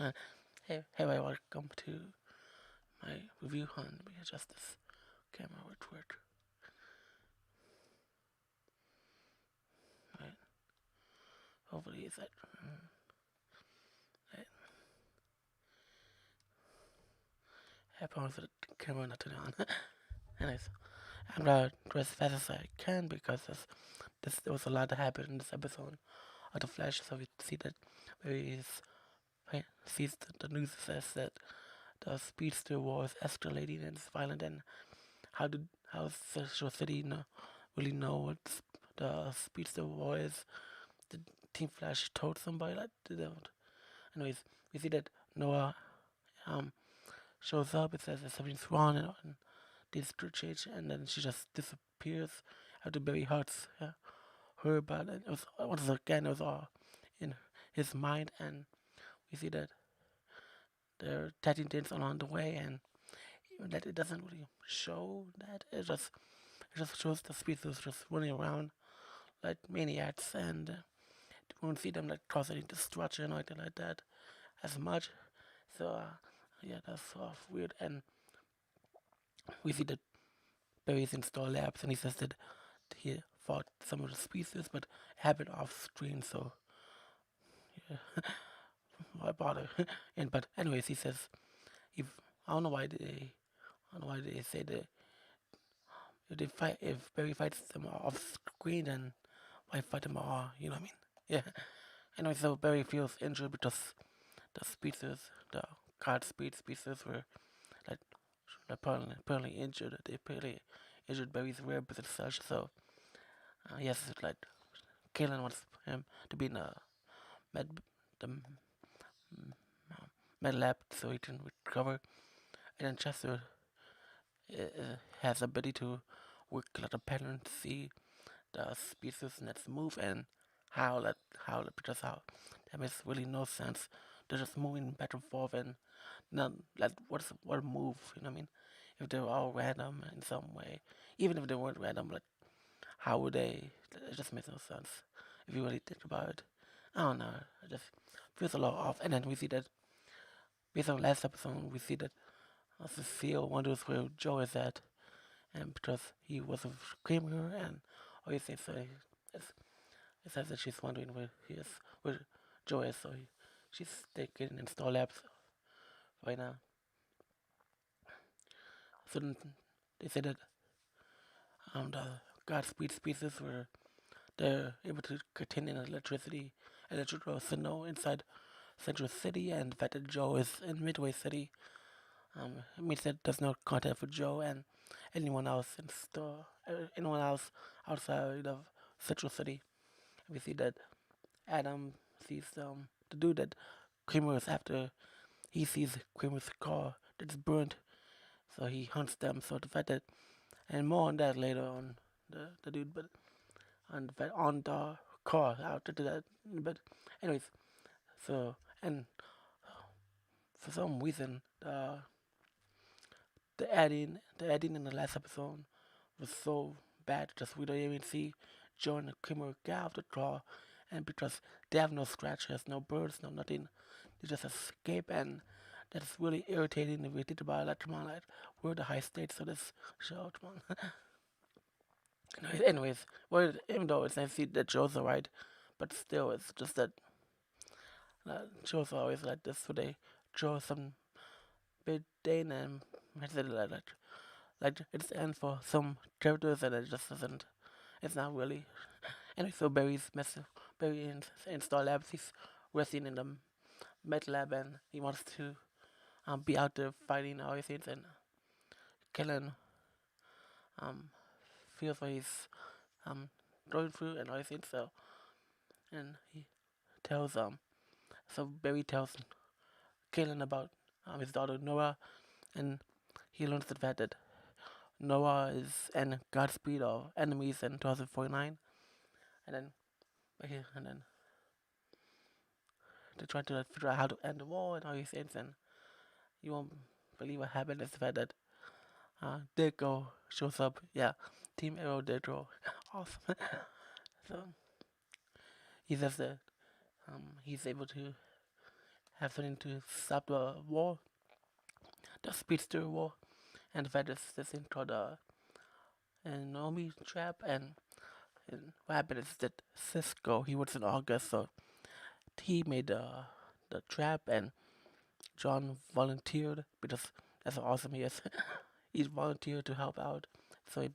Hey, welcome to my review on the Justice camera, which worked. Right. Hopefully, is that right. I promise the camera not turn on. Anyways, I'm gonna do as fast as I can because there was a lot that happened in this episode of The Flash. So we see that he sees the news says that the speedster war is escalating and it's violent, and how Central City really know what the speedster war is. The Team Flash told somebody that they don't. Anyways, we see that Noah um shows up. It says that something's wrong and needs to change, and then she just disappears after Barry hurts her. But it was once again it was all in his mind, and we see that they're touching things along the way, and even that it doesn't really show that. It just shows the species just running around like maniacs, and you won't see them like causing destruction or anything like that as much. So yeah, that's sort of weird. And we see that Barry's installed labs, and he says that he fought some of the species, but it happened off screen. So yeah, why bother? And but anyways, he says if I don't know why they I don't know why they say that if Barry fights them off screen, then why fight them all? You know what I mean? Yeah. Anyway, so Barry feels injured because the species, the Godspeed species, were like apparently injured. They apparently injured Barry's ribs and such. So yes, it's like Kalen wants him to be in med the med lab so he can recover. And then Chester has the ability to work like a pattern to see the species that's move and how that because how that makes really no sense. They're just moving back and forth and not like what move, you know what I mean? If they're all random in some way. Even if they weren't random, like how would they it just makes no sense if you really think about it. I don't know. It just feels a lot off. And then we see that based on last episode we see that Cecile wonders where Joe is at and because he was a Kramer and obviously so it's, it says that she's wondering where Joe is, so she's getting installed labs right now. So then they said that the Godspeed species were they're able to contain electrical signal inside Central City, and the fact that Joe is in Midway City, it means that there's no contact for Joe and anyone else anyone else outside of Central City. We see that Adam sees the dude that Kramer is after. He sees Kramer's car that's burnt, so he hunts them. So the fact that, and more on that later on, the dude, but on the car after that. But anyways, so and for some reason, the adding in the last episode was so bad because we don't even see Joe and Kramer get out of the car, and because they have no scratches, no burns, no nothing, they just escape, and that's really irritating if we think about it. Like, come on, like, we're the high stakes of this show, come on. Anyways, well, even though it's nice to see that Joe's alright, but still, it's just that Joe's always like this, so they draw some big day and makes it like it's the end for some characters, and it just doesn't. It's not really. Anyway, so Barry's messing. Barry in Star Labs. He's resting in the Met Lab, and he wants to be out there fighting all these things and killing um feels what he's um going through and all these things. So and he tells so Barry tells Kalen about his daughter Nora, and he learns the fact that Noah is and Godspeed are enemies in 2049, and then and then they try to figure out how to end the war and all these things, and you won't believe what happened is the fact that Diggle shows up. Yeah, Team Arrow Diggle, awesome. So he says that he's able to have something to stop the war, the speedster war, and the fact that this thing called an Naomi trap. And what happened is that Cisco, he was in August, so he made the trap, and John volunteered because that's how awesome he is. He volunteered to help out, so he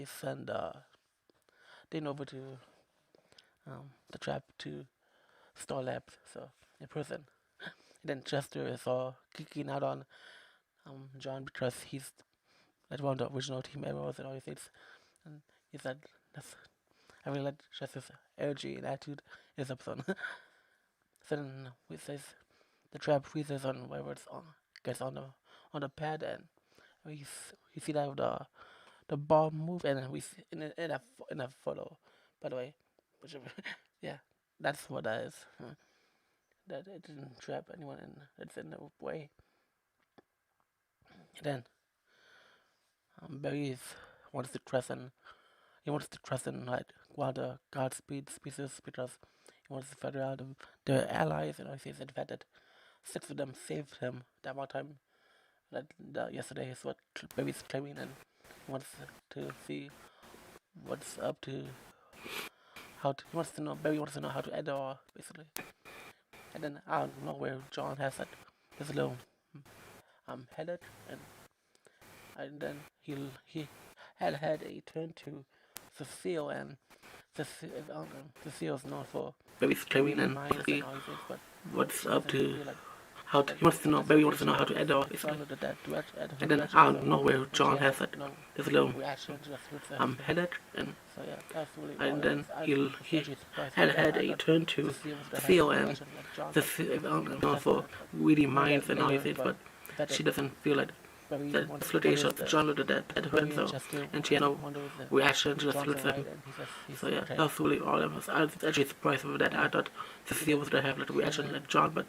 sent Dean over to the trap to Star Labs, so in prison. And then Chester is all kicking out on John because he's like one of the original team members and all these things. And he said, "That's I really like Chester's energy and attitude in this episode." So then we says the trap freezes on wherever it's on, gets on the pad, and we see that the ball move, and we see in a photo, by the way, whichever, yeah, that's what that is. That it didn't trap anyone, and it's in the way. And then Barry wants to trust in he wants to trust in like one of the Godspeed species because he wants to figure out their allies, and he says the fact that six of them saved him that one time that yesterday is what Barry's claiming, and he wants to see what's up to he wants to know Barry wants to know how to end it all basically. And then out of nowhere John has that this little headache, and then he had a turn to Cecile, and Cecile's known for Baby screaming and minds see and all these things, but what's up to feel like how to, he wants to know Baby wants to know how to end it basically. And then out of nowhere John has that this little headache, and so yeah, that's really then he had a turn to Cecile, and Cecile known for reading minds and all these things, but she doesn't feel like the flirtation of John looked at her, so, and she had no reaction, she just looked at him. So yeah, that was really all. I was actually surprised with that. I thought Cecile was gonna have like a reaction like John, but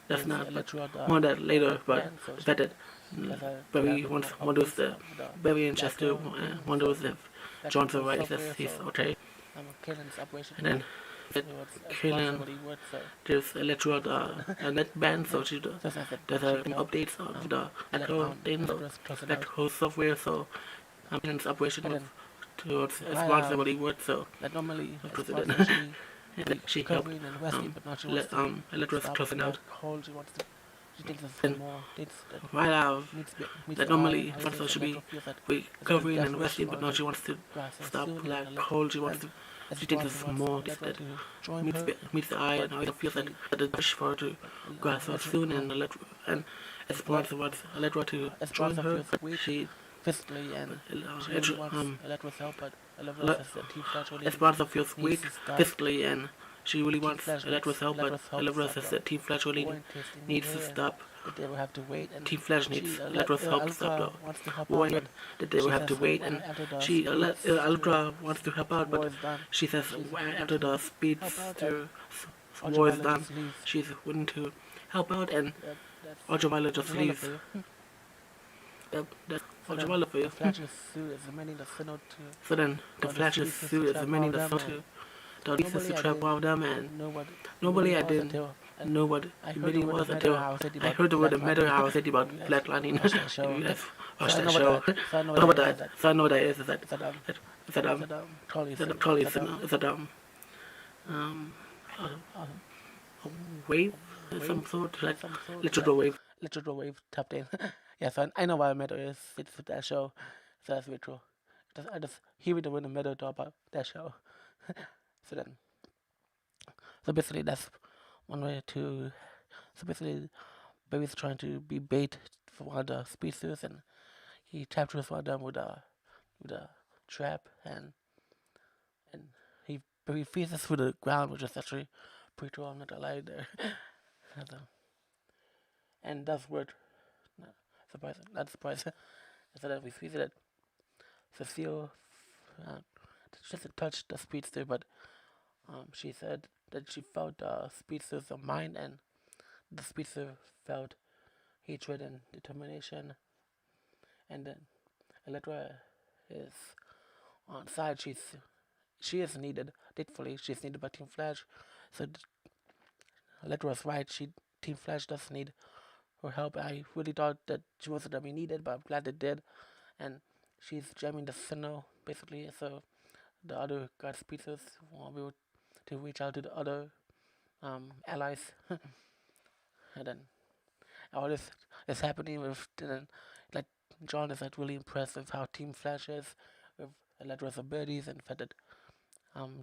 that's not. But more on that later. But the fact that Barry wonders the Barry and Chester wonders if John's alright, if he's okay, and then Kaylin there's Electra a net band, so she does updates of the Electro thing, so Electro software, so maintenance operation was towards responsibility work, so normally and she helped Electra's closing out. She thinks it's And more right out that normally also Franco should be recovering and resting, but now she wants to stop like cold. She thinks it's more that meets the eye, and how it feels like the push for her to grasp her soon, and as part of what Allegra to join her, she physically, and she wants Electra's help, but as part of feels weak physically, and she really wants Electra's help, but Allegra says that Team Flash really needs to stop. They will have to wait, and Team Flash needs Electra's help to stop the war, that they will have to wait, and Allegra wants to help out, but she says after the speedster war is done, she's willing to help out, and UltraViolet just leaves. That's UltraViolet for you. So then the Flash's suit is amending the song to the pieces to trap one of them, and normally I didn't know what it really was until I heard the word metal. I was thinking about Black Lightning. If you have watched that show, so I know what that is. Is that Trolley is that a wave, some sort, like electrical wave. Electrical wave tapped in. Yeah, so I know what metal is. It's that show, so that's really true. I just hear the word metal talk about that show. So basically that's one way to. So basically, Barry's trying to be bait for one of the species, and he captures one of them with a trap, and Barry freezes through the ground, which is actually pretty cool. I'm not gonna lie there. And that's weird. No, surprising. Not surprising. So that we see that Cecile just touched the speedster, but she said that she felt the speedster's mind, and the speedster felt hatred and determination. And then Allegra is on side. She is needed. Thankfully, she's needed by Team Flash. So Allegra was right. Team Flash does need her help. I really thought that she wasn't gonna be needed, but I'm glad it did. And she's jamming the signal basically, so the other God species won't be able to reach out to the other allies. And then all this is happening with like John is like really impressed with how Team Flash is with Allegra's abilities and the fact that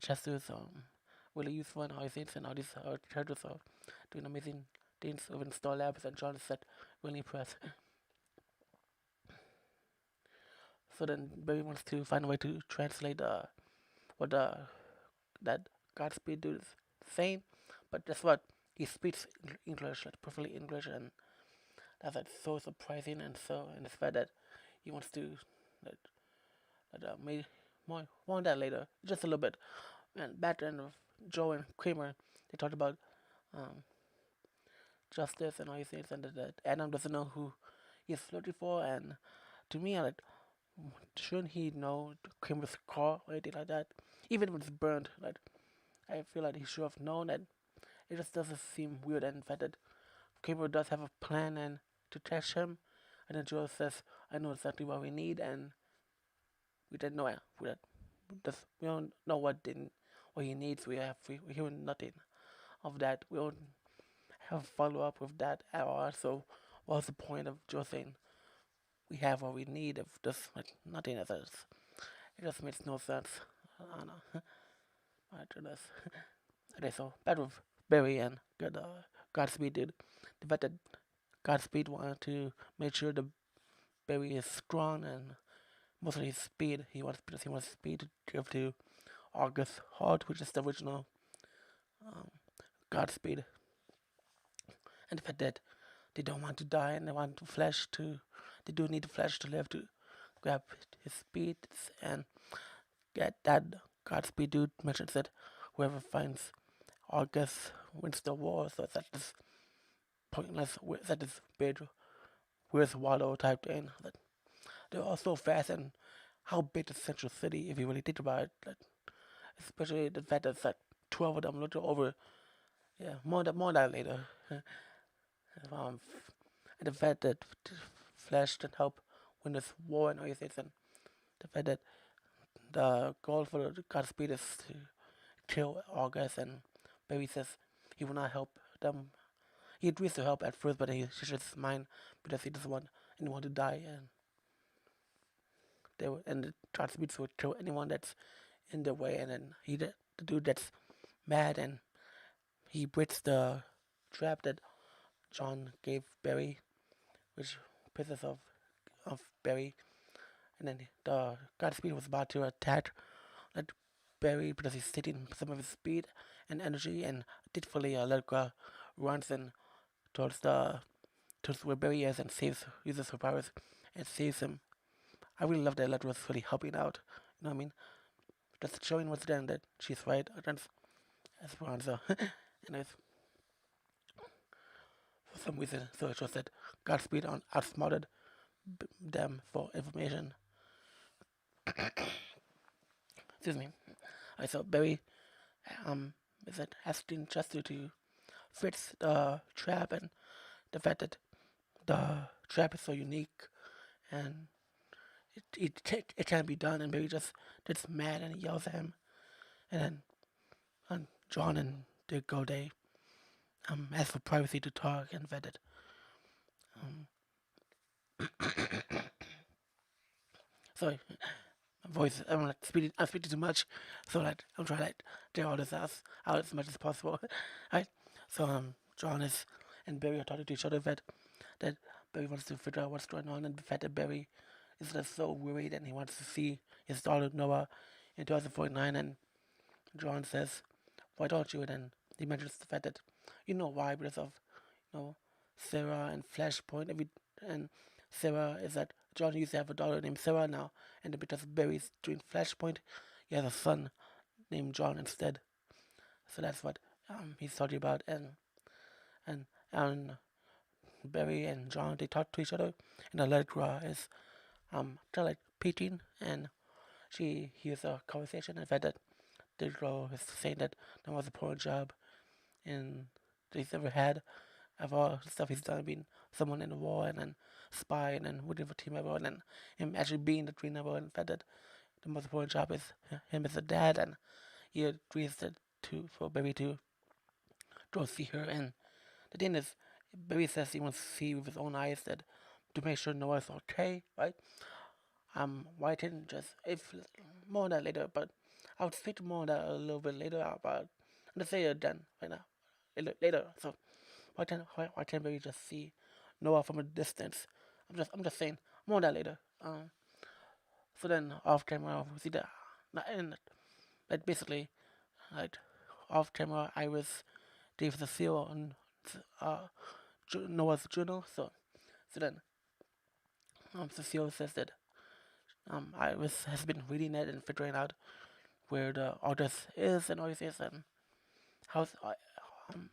Chester's really useful and how he thinks and all these characters are doing amazing things within Star Labs, and John is like really impressed. So then Barry wants to find a way to translate what that Godspeed dude is saying, but guess what? He speaks English, like perfectly English, and that's like so surprising, and the fact that he wants to like, maybe more on that later, just a little bit. And back then of Joe and Kramer, they talked about um, justice and all these things, and that Adam doesn't know who he's looking for. And to me, I like, shouldn't he know Kramer's car or anything like that? Even if it's burned, like I feel like he should have known that. It just doesn't seem weird, and the fact that Kramer does have a plan and to test him, and then Joe says, "I know exactly what we need," and we didn't know it. We don't know what he needs. We hear nothing of that. We don't have follow up with that at all. So what's the point of Joe saying we have what we need if there's like nothing else? It just makes no sense. I don't know. After this, okay, so bad with Barry and Godspeed did. The fact that Godspeed wanted to make sure the Barry is strong and mostly his speed. He wants speed to give to August Hart, which is the original um, Godspeed, and the fact that they don't want to die and they want Flash to. They do need Flash to live to grab his speed and get that Godspeed dude mentions that whoever finds August wins the war. So it's like this pointless, it's like this big Where's Waldo type thing. Like, they're all so fast, and how big is Central City if you really think about it. Like, especially the fact that it's like 12 of them looking over. Yeah, more that later. um, and the fact that Flash can help win this war and all these things, and the fact that the goal for the Godspeed is to kill August, and Barry says he will not help them. He agrees to help at first, but he changes his mind because he doesn't want anyone to die, and the Godspeed would kill anyone that's in the way, and then the dude that's mad, and he breaks the trap that John gave Barry, which pisses off Barry, and then the Godspeed was about to attack like Barry because he's taking some of his speed and energy, and thankfully Allegra runs in towards the towards where Barry is and uses her powers and saves him. I really love that Allegra was really helping out. You know what I mean? Just showing once again that she's right against Esperanza. And it's for some reason, so it shows that Godspeed outsmarted them for information. Excuse me. I saw Barry is it asking Chester to fix the trap, and the fact that the trap is so unique and it can't be done, and Barry just gets mad and he yells at him, and then John and Diggle they ask for privacy to talk, and the fact that um sorry, my voice I'm speaking too much, so that I'm trying to get all this out as much as possible. Right? So John is and Barry are talking to each other that Barry wants to figure out what's going on, and the fact that Barry is just so worried and he wants to see his daughter Noah in 2049, and John says, "Why don't you?" And then he mentions the fact that you know why, because of Sarah and Flashpoint. And Sarah is that John used to have a daughter named Sarah now, and because Barry's doing Flashpoint, he has a son named John instead. So that's what he's talking about, and and Barry and John they talk to each other, and Allegra is kind of like peeking, and she hears a conversation. In fact, that the girl is saying that that was a poor job in that he's ever had, of all the stuff he's done, being someone in the war and then spy and then working for Team Ever and then him actually being the Green Ever, and the fact that the most important job is him as a dad, and he agrees for Barry to go see her. And the thing is, Barry says he wants to see with his own eyes that to make sure Noah's okay, right? Why didn't just if more on that later, but I'll speak more on that a little bit later. But I'm just say it then right now, later. So why can't Barry just see Noah from a distance? I'm just saying more on that later. So then off camera we see that, and like basically like off camera I was Dave the seal on uh Noah's journal. So then Cecile says that Iris has been reading it and figuring out where the artist is and all this is, and how's um,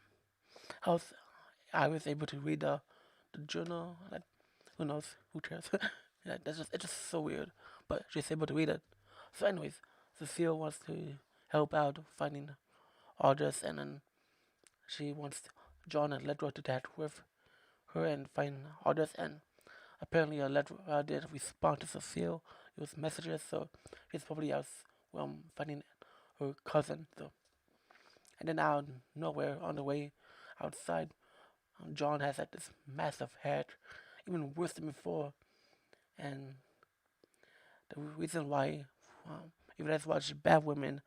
how's Iris able to read the journal. Like, who knows? Who cares? Yeah, it's just so weird. But she's able to read it. So, anyways, Cecile wants to help out finding artists, and then she wants John and Ledro to chat with her and find artists. And apparently, Ledro did respond to Cecile. It was messages, so he's probably out finding her cousin. So, and then out of nowhere, on the way outside, John has like this massive head, even worse than before. And the reason why, if you guys watched Bad Women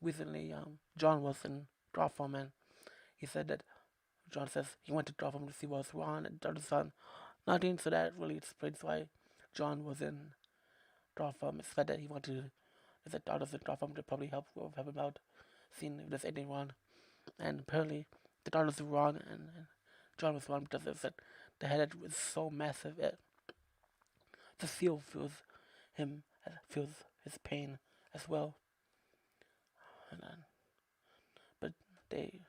recently, John was in Gotham, and he said that John says he went to Gotham to see what's wrong, and John son nothing. So that really explains why John was in Gotham. It's said that he wanted to, there's a doctors in Gotham to probably help him out, seeing if there's anything wrong. And apparently the doctors were wrong, and John was wrong because it said the head was so massive that the seal feels his pain as well. And then, but they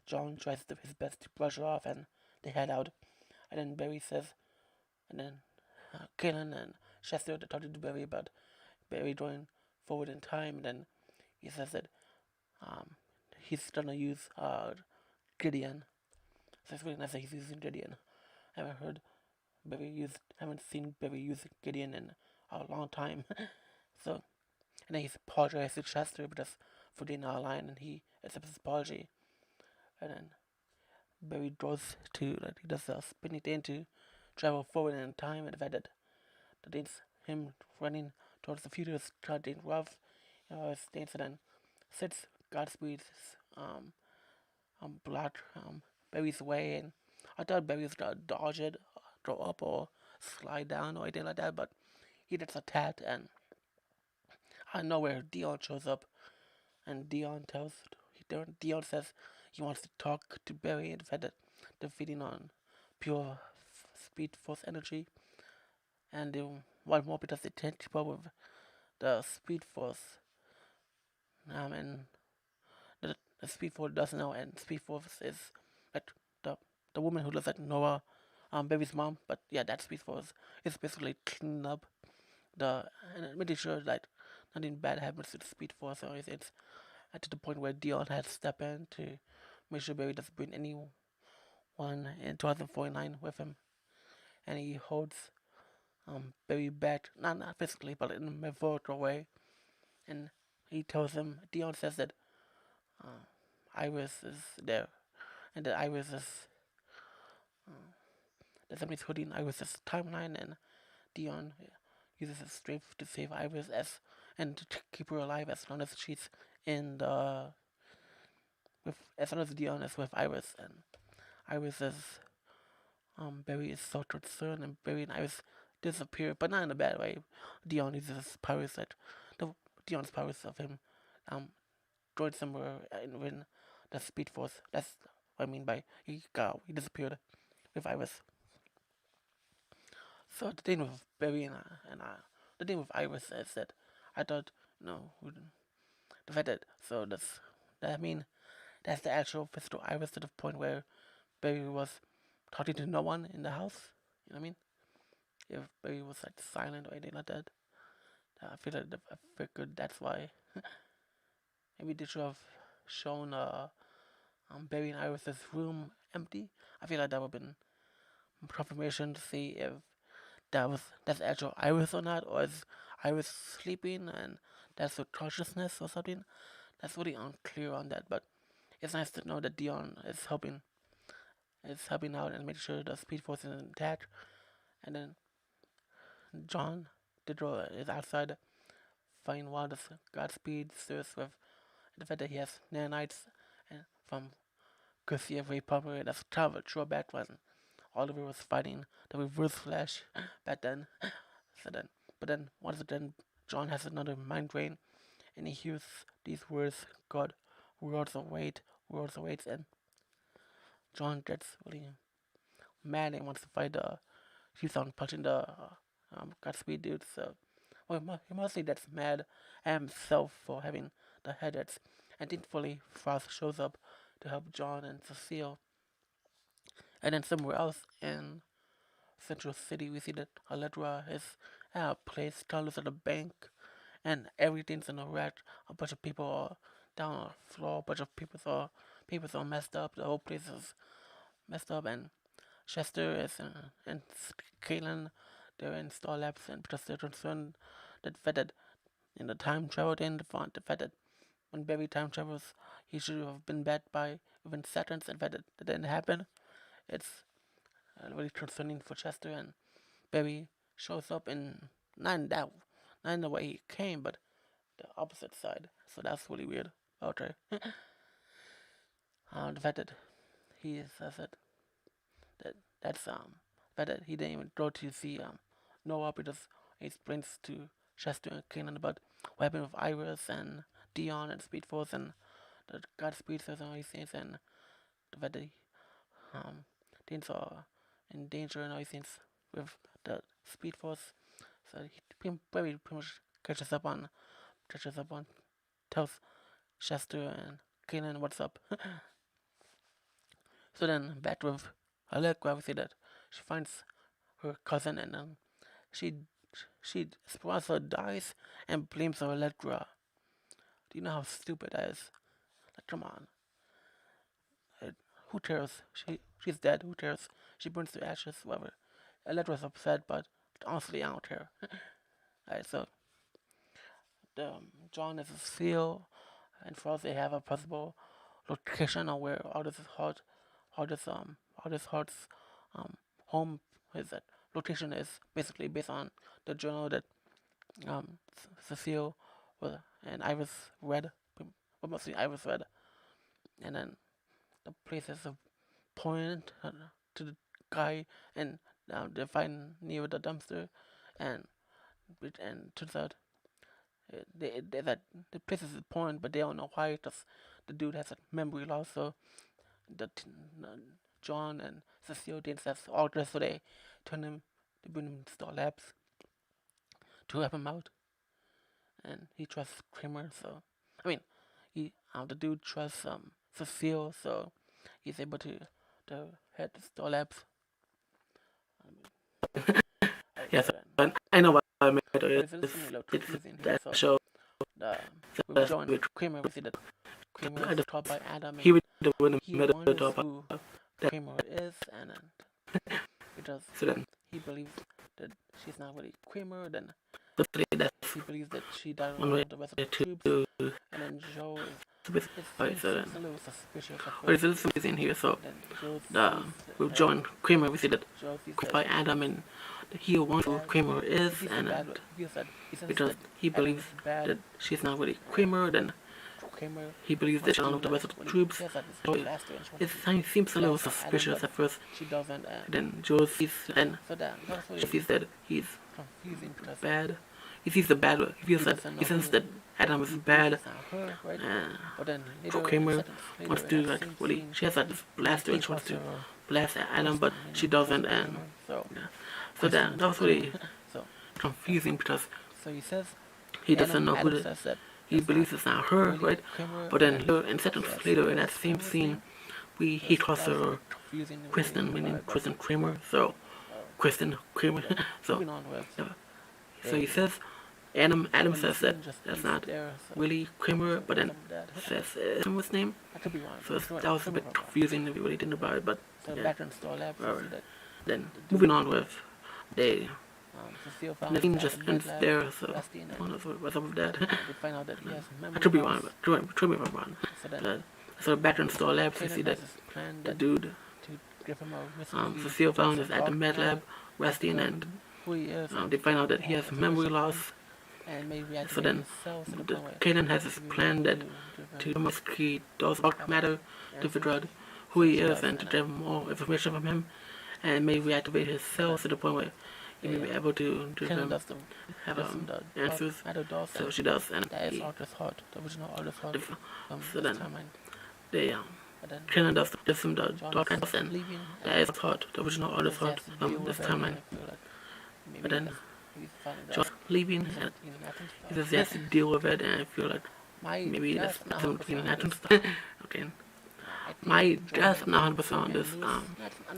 John tries his best to brush it off, and they head out. And then Barry says, and then Kaylin and Chester are talking to Barry about Barry going forward in time. And then he says that um, he's gonna use Gideon. So it's really nice that he's using Gideon. I haven't seen Barry use Gideon in a long time. So, and then he apologizes to Chester because for being out of line, and he accepts his apology. And then Barry goes to, like, he does a spinning thing to travel forward in time, and the fact that thing's him running towards the future is kind of rough. It's things, and then sits Godspeed's block Barry's way, and I thought Barry was gonna dodge it, go up or slide down or anything like that, but he gets attacked, and out of nowhere Dion shows up, and Dion says he wants to talk to Barry, and the fact that they're feeding on pure speed force energy, and they want more because they can't keep up with the speed force. And the speed force doesn't know, and speed force is like the woman who looks like Noah, Barry's mom. But yeah, that speed force is basically cleaning up and making sure that nothing bad happens to the speed force, or it's to the point where Dion had to step in to make sure Barry doesn't bring anyone in 2049 with him, and he holds Barry back, not physically, but in a metaphorical way, and he tells him, Dion says that uh, Iris is there, and that Iris is that somebody's holding Iris's timeline, and Dion uses his strength to save Iris and to keep her alive as long as she's in the as long as Dion is with Iris, and Iris is Barry is so concerned, and Barry and Iris disappear, but not in a bad way. Dion uses his powers Dion's powers of him going somewhere in the Speed Force. That's what I mean by he disappeared with Iris. So the thing with Barry the thing with Iris is that I thought the fact that that I mean that's the actual physical Iris to the point where Barry was talking to no one in the house. You know what I mean? If Barry was like silent or anything like that, I figured that's why. Maybe they should have shown Barry and Iris's room empty. I feel like that would have been confirmation to see if that's actual Iris or not, or is Iris sleeping and that's the consciousness or something. That's really unclear on that, but it's nice to know that Dion is helping out and making sure the Speed Force is intact. And then John Diggle is outside fighting while the Godspeed serves with the fact that he has nanites and from Garcia Ray Palmer. That's kind of a throwback when Oliver was fighting the Reverse Flash back then. So then, but then once again, John has another mind drain, and he hears these words, "God, worlds await," and John gets really mad and wants to fight the. Keeps on punching the Godspeed dude. So, well, he mostly gets mad at himself for having the headaches, and thankfully Frost shows up to help John and Cecile. And then somewhere else in Central City, we see that Allegra is at a place, colors at a bank, and everything's in a wreck. A bunch of people are down on the floor. A bunch of people are messed up. The whole place is messed up, and Chester is and Caitlin, they're in Star Labs, and because they're concerned that fact that in the time travel in the fact that when Barry time travels, he should have been back by within seconds, and fact that didn't happen. It's really concerning for Chester, and Barry shows up in not in that not in the way he came, but the opposite side. So that's really weird. Okay. The fact that he says that that's the fact that he didn't even go to see Noah because he explains to Chester and Kanan about what happened with Iris and Dion and Speed Force and the Godspeed and all these things, and the fact that things are in danger and all these things with the Speed Force. So he pretty much catches up on, tells Chester and Kanan what's up. So then back with Allegra, we see that she finds her cousin, and she she sponsor dies and blames Allegra. Do you know how stupid that is? Like, come on. Who cares? She's dead. Who cares? She burns to ashes. Whatever. Allegra's upset, but honestly, I don't care. Alright, so John is a seal, and for us, they have a possible location on where all this heart's home is that location is basically based on the journal that Cecile and Iris read, but mostly Iris read, and then the place is a point to the guy, and they find near the dumpster, and turns out that the place is a point, but they don't know why, because the dude has a memory loss, so the John and Cecile thinks that's all just so they bring him to Star Labs to help him out, and he trusts Kramer. So I mean, the dude trusts Cecile, so he's able to head to Star Labs. Yes, and I know what I meant. It's that show. With Joe and Kramer, we see that Kramer is taught by Adam, He and would the one he middle wonders top who Kramer is, and because so then he believes that she's not really Kramer, then the three that he believes that she died one along way with the rest of the to troops, and then Joe is alright, so then seems a little suspicious at there's first. something in here. So Then Joe with Joe and Kramer, we see that Joe sees by Adam, and he wants who Kramer is, and because he believes that she's not really Kramer, then Kramer he believes that she's along with the rest of the troops. So it seems a little suspicious at first. she doesn't. Then Joe sees and So that was she really sees that he's confusing because bad. He sees the bad. He feels that he senses that Adam is bad. it's not her, right? But then Kramer wants to like really. She has like this blaster and she wants to blast at Adam, but she doesn't. And So yeah. So that was really so confusing because he says he doesn't know who Adam it says is. that He believes it's not her, right? Kramer, But then in seconds later in that same scene, he calls her confusing Kristin, meaning Kristin Kramer. So Kristin Kramer. So moving on with yeah. So he says Adam says that that's not really Kramer, but then says what's his name? So that was a bit confusing if you really think about it, but yeah. Then moving on with they nothing just ends there, so who knows what's up with that. I could be wrong, but could be wrong. So back in Store Labs, you see that the dude, Cecile found is at the med lab, resting, and they find out that he has memory loss. So then, Kaden has this plan that to masquerade those dark matter to figure out who he is and to get more information from him, and may reactivate his cells to the point where he may be able to have answers. So she does, and so then they Kaden does some dark answers, and that is hot, the original artist hot this timeline. But then just leaving, and he just has to deal with it, and I feel like maybe that's some natural stuff. Okay. My guess, I'm not 100% on this.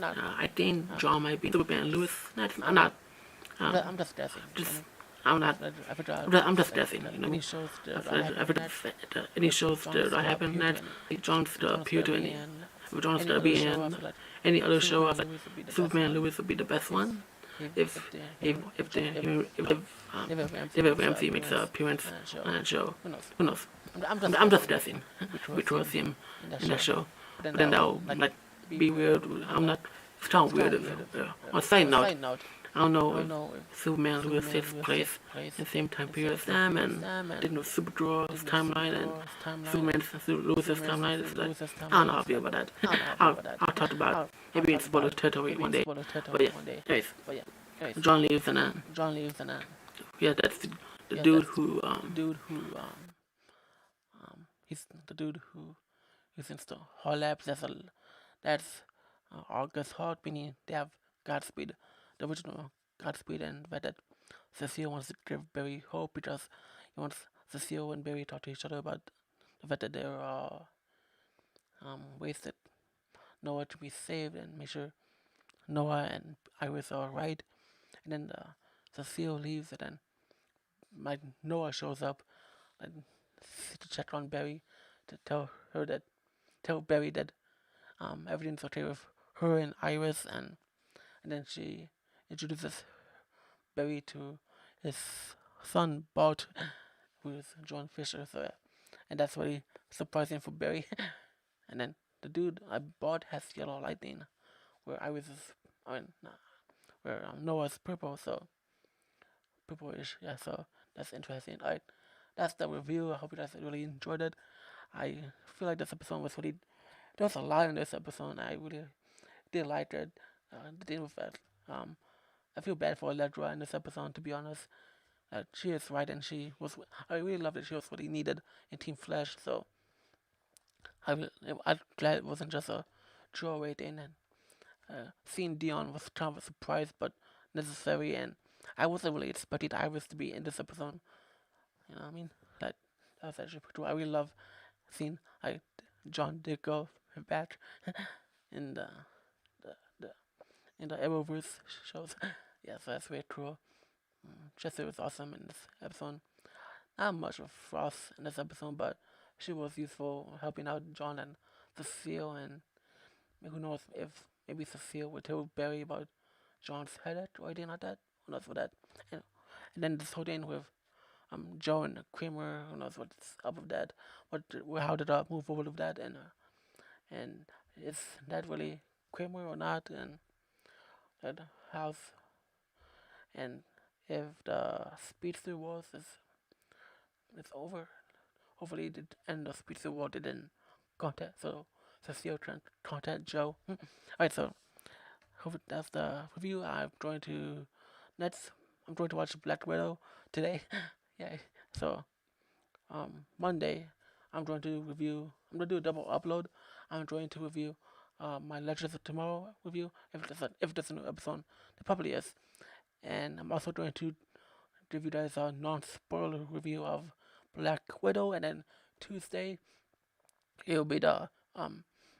I think John might be Superman Lewis. I'm not. I'm just guessing. I'm just guessing. You know, any shows that happen that John's to appear to any. If John's to be in any other show, I was like, Superman Lewis would be the best one. If MC makes an appearance on that show, who knows? I'm just guessing. We will see him in that show, but then that'll like be weird. I'm not. It's kind of weird. On a side note, I don't know if Superman Lewis takes place in the same time period as them, and didn't know Superdraw's timeline and Superman Lewis's timeline. It's like, I don't know how I feel about that. I'll talk about it maybe in spoiler territory one day. But yeah, anyways, John leaves and yeah, that's the dude who he's the dude who is in the Hall Labs. That's August Hart, meaning they have Godspeed, the original Godspeed, and that Cecile wants to give Barry hope because he wants Cecile and Barry to talk to each other about the fact that there are ways that Noah to be saved and make sure Noah and Iris are right. And then Cecile leaves, and then Noah shows up and to check on Barry to tell Barry that everything's okay with her and Iris, and then she introduces Barry to his son Bart, who is John Fisher. So, and that's really surprising for Barry. And then the dude Bart has yellow lightning, where Iris is, where Noah's purple. So purplish. Yeah. So that's interesting. Alright, that's the review. I hope you guys really enjoyed it. I feel like this episode was really. There was a lot in this episode. I really did like it. The thing with that. I feel bad for Allegra in this episode, to be honest. She is right, and I really love that she was really needed in Team Flash. So I'm glad it wasn't just a throwaway thing. And seeing Dion was kind of a surprise, but necessary. And I wasn't really expecting Iris to be in this episode. You know what I mean? That was actually pretty cool. I really love seeing John Diggle back in the Arrowverse shows. Yeah, so that's very cool. Jesse was awesome in this episode. Not much of Frost in this episode, but she was useful helping out John and Cecile, and who knows if maybe Cecile would tell Barry about John's headache or anything like that. Who knows for that? And then this whole thing with Joe and Kramer, who knows what's up with that? How did I move forward with that? And is that really Kramer or not? And that house, and if the Speedster Wars is over, hopefully the end of Speedster War didn't contact, so Cecile can contact Joe. Alright, so hope that's the review. I'm going to watch Black Widow today. Yeah, so Monday I'm going to do a double upload. I'm going to review my Legends of Tomorrow review, if there's a new episode. There probably is. And I'm also going to give you guys a non-spoiler review of Black Widow, and then Tuesday it'll be the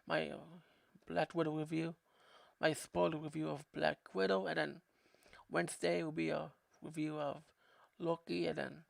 my Black Widow review, my spoiler review of Black Widow, and then Wednesday will be a review of Loki, and then